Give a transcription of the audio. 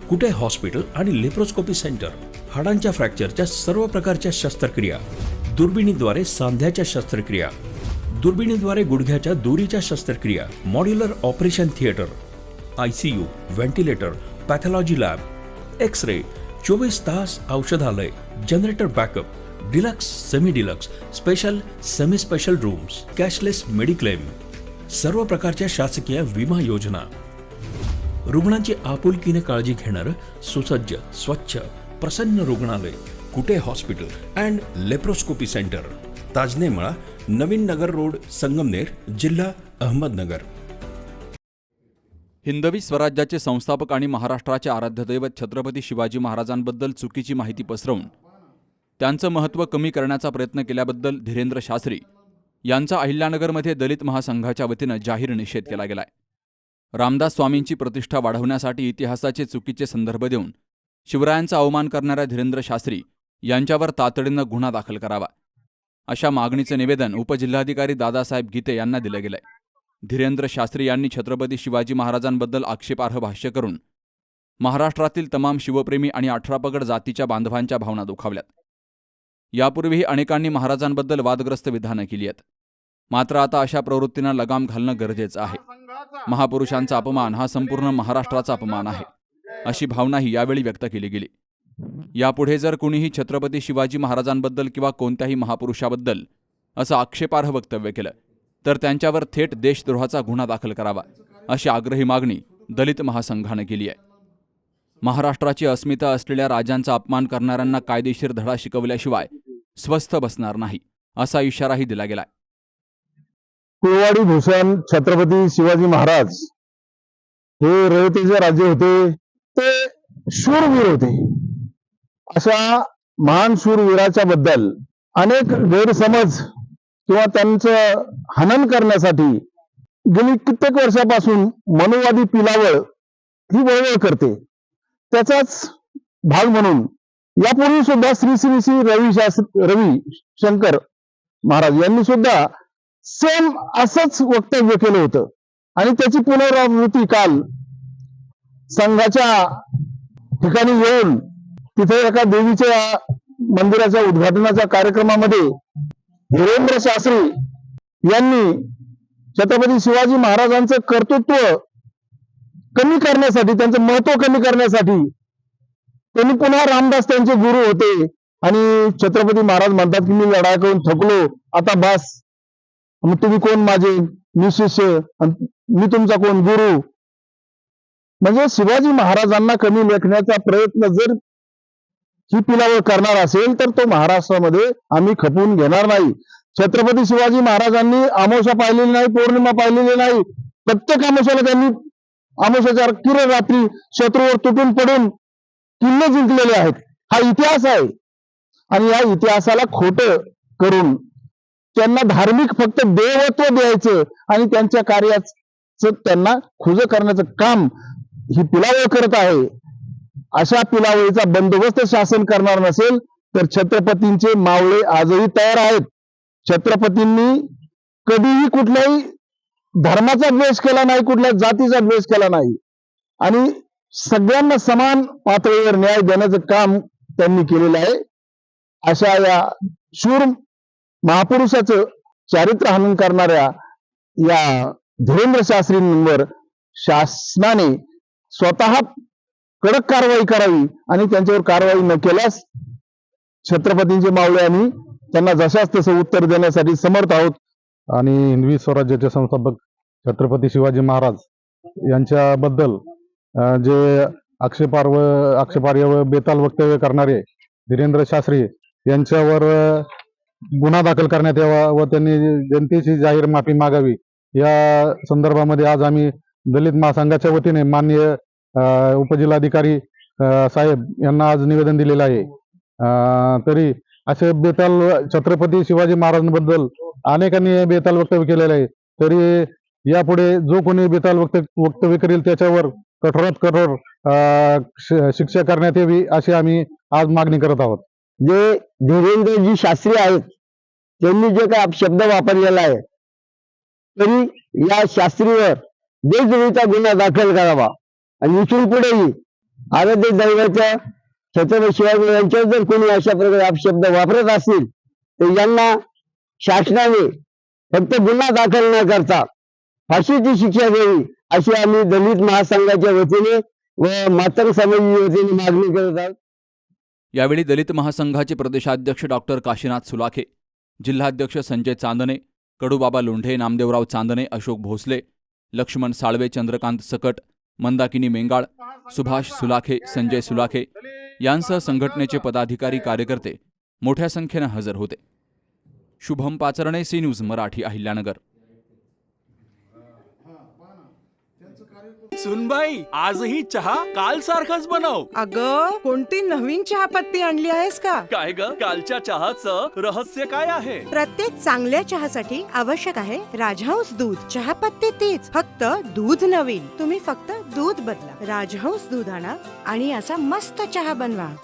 कुटे hospital आणि laparoscopy centre, हाडांच्या फ्रॅक्चरच्या सर्व प्रकारच्या शस्त्रक्रिया, दुर्बिणीद्वारे सांध्याच्या शस्त्रक्रिया, दुर्बिणीद्वारे गुडघ्याच्या दोरीच्या शस्त्रक्रिया, modular operation theatre, ICU, ventilator, pathology lab, x ray, 24 तास औषधालय, generator backup, deluxe, semi deluxe, special, semi special rooms, cashless mediclaim, सर्व प्रकारच्या शासकीय विमा योजना, रुग्णांची आपुलकीने काळजी घेणारं सुसज्ज, स्वच्छ, प्रसन्न रुग्णालय, Kute hospital and laparoscopy centre, Tajne Mala, Navin Nagar road, Sangamner, जिल्हा अहमदनगर. हिंदवी स्वराज्याचे संस्थापक आणि महाराष्ट्राचे आराध्यदैवत छत्रपती शिवाजी महाराजांबद्दल चुकीची माहिती पसरवून त्यांचं महत्त्व कमी करण्याचा प्रयत्न केल्याबद्दल धीरेंद्र शास्त्री यांचा अहिल्यानगरमध्ये दलित महासंघाच्या वतीनं जाहीर निषेध केला गेलाय. रामदास स्वामींची प्रतिष्ठा वाढवण्यासाठी इतिहासाचे चुकीचे संदर्भ देऊन शिवरायांचा अवमान करणाऱ्या धीरेंद्र शास्त्री यांच्यावर तातडीनं गुन्हा दाखल करावा, अशा मागणीचं निवेदन उपजिल्हाधिकारी दादासाहेब गीते यांना दिलं गेलंय. धीरेंद्र शास्त्री यांनी छत्रपती शिवाजी महाराजांबद्दल आक्षेपार्ह भाष्य करून महाराष्ट्रातील तमाम शिवप्रेमी आणि 18 पगड जातीच्या बांधवांच्या भावना दुखावल्यात. यापूर्वीही अनेकांनी महाराजांबद्दल वादग्रस्त विधानं केली आहेत. मात्र आता अशा प्रवृत्तींना लगाम घालणं गरजेचं आहे. महापुरुषांचा अपमान हा संपूर्ण महाराष्ट्राचा अपमान आहे, अशी भावनाही यावेळी व्यक्त केली गेली. यापुढे जर कुणीही छत्रपती शिवाजी महाराजांबद्दल किंवा कोणत्याही महापुरुषाबद्दल असं आक्षेपार्ह वक्तव्य केलं तर त्यांच्यावर थेट देशद्रोहाचा गुन्हा दाखल करावा, अशी आग्रही मागणी दलित महासंघानं केली आहे. महाराष्ट्राची अस्मिता असलेल्या राजांचा अपमान करणाऱ्यांना कायदेशीर धडा शिकवल्याशिवाय स्वस्थ बसणार नाही, असा इशाराही दिला गेलाय. कुळवाडी भूषण छत्रपती शिवाजी महाराज हे रयतेचे राज्य होते, ते शूरवीर होते. अशा महान शूरवीराच्या बद्दल अनेक गैरसमज किंवा त्यांचं हनन करण्यासाठी गेली कित्येक वर्षापासून मनुवादी पिलावळ ही वळवळ करते. त्याचाच भाग म्हणून यापूर्वी सुद्धा श्री श्री श्री रवी शंकर महाराज यांनी सुद्धा सेम असंच वक्तव्य केलं होतं आणि त्याची पुनरावृत्ती काल संघाच्या ठिकाणी येऊन तिथे एका देवीच्या मंदिराच्या उद्घाटनाच्या कार्यक्रमामध्ये धीरेंद्र शास्त्री यांनी छत्रपती शिवाजी महाराजांचं कर्तृत्व कमी करण्यासाठी, त्यांचं महत्व कमी करण्यासाठी त्यांनी पुन्हा रामदास त्यांचे गुरु होते आणि छत्रपती महाराज म्हणतात की मी लढाई करून थकलो, आता बस, मग तुम्ही कोण माझे, मी शिष्य, मी तुमचा कोण गुरु. म्हणजे शिवाजी महाराजांना कमी लेखण्याचा प्रयत्न जर ही पिलावळ करणार असेल तर तो महाराष्ट्रामध्ये आम्ही खपवून घेणार नाही. छत्रपती शिवाजी महाराजांनी अमावस्या पाहिलेली नाही, पौर्णिमा पाहिलेली नाही. प्रत्येक अमावस्याला त्यांनी अमावस्याच्या किरण रात्री शत्रूवर तुटून पडून किल्ले जिंकलेले आहेत. हा इतिहास आहे आणि या इतिहासाला खोटं करून त्यांना धार्मिक फक्त देवत्व द्यायचं आणि त्यांच्या कार्याचं त्यांना खुजं करण्याचं काम ही पिलावळ करत आहे. अशा पिलावळीचा बंदोबस्त शासन करणार नसेल तर छत्रपतींचे मावळे आजही तयार आहेत. छत्रपतींनी कधीही कुठल्याही धर्माचा द्वेष केला नाही, कुठल्या जातीचा द्वेष केला नाही आणि सगळ्यांना समान पातळीवर न्याय देण्याचं काम त्यांनी केलेलं आहे. अशा या शूर महापुरुषाचं चारित्र्य हनन करणाऱ्या या धीरेंद्र शास्त्रींवर शासनाने स्वतः कडक कारवाई करावी आणि त्यांच्यावर कारवाई न केल्यास छत्रपतींचे मावळे आम्ही त्यांना जशाच तसं उत्तर देण्यासाठी समर्थ आहोत. आणि हिंदवी स्वराज्याचे संस्थापक छत्रपती शिवाजी महाराज यांच्याबद्दल जे आक्षेपार्ह व बेताल वक्तव्य करणारे धीरेंद्र शास्त्री यांच्यावर गुन्हा दाखल करण्यात यावा व त्यांनी जनतेची जाहीर माफी मागावी, या संदर्भामध्ये आज आम्ही दलित महासंघाच्या वतीने माननीय उपजिल्हाधिकारी साहेब यांना आज निवेदन दिलेलं आहे. तरी असे बेताल छत्रपती शिवाजी महाराजांबद्दल अनेकांनी बेताल वक्तव्य केलेलं आहे. तरी यापुढे जो कोणी बेताल वक्तव्य करेल त्याच्यावर कठोरात कठोर शिक्षा करण्यात यावी अशी आम्ही आज मागणी करत आहोत. जे धीरेंद्रजी शास्त्री आहेत त्यांनी जे काय शब्द वापरलेला आहे तरी या शास्त्रीवर देशद्रोहीचा गुन्हा दाखल करावा आणि इथून पुढेही आराध्य दैवाच्या छत्रपती शिवाजी महाराजांच्यावर जर कोणी अशा प्रकारे अपशब्द वापरत असतील तर यांना शासनाने फक्त गुन्हा दाखल न करता फाशीची शिक्षा द्यावी अशी आम्ही दलित महासंघाच्या वतीने व मातंग समाजाच्या वतीने मागणी करत आहोत. यावेळी दलित महासंघाचे प्रदेशाध्यक्ष डॉक्टर काशीनाथ सुलाखे, जिल्हाध्यक्ष संजय चांदणे, कडूबाबा लोंढे, नामदेवराव चांदणे, अशोक भोसले, लक्ष्मण साळवे, चंद्रकांत सकट, मंदाकिनी मेंगाळ, सुभाष सुलाखे, संजय सुलाखे यांसह संघटनेचे पदाधिकारी, कार्यकर्ते मोठ्या संख्येनं हजर होते. Shubham Pacharne, C news Marathi, Ahilyanagar. सुनबाई, आजही चहा काल सारखाच बनव. अगं, कोणती नवीन चहापत्ती आणली आहेस का? काय ग, कालच्या चहाचं रहस्य काय आहे? प्रत्येक चांगल्या चहासाठी आवश्यक आहे राजहंस दूध. चहापत्ती तीच, फक्त दूध नवीन. तुम्ही फक्त दूध बदला. राजहंस दूध आणा आणि असा मस्त चहा बनवा.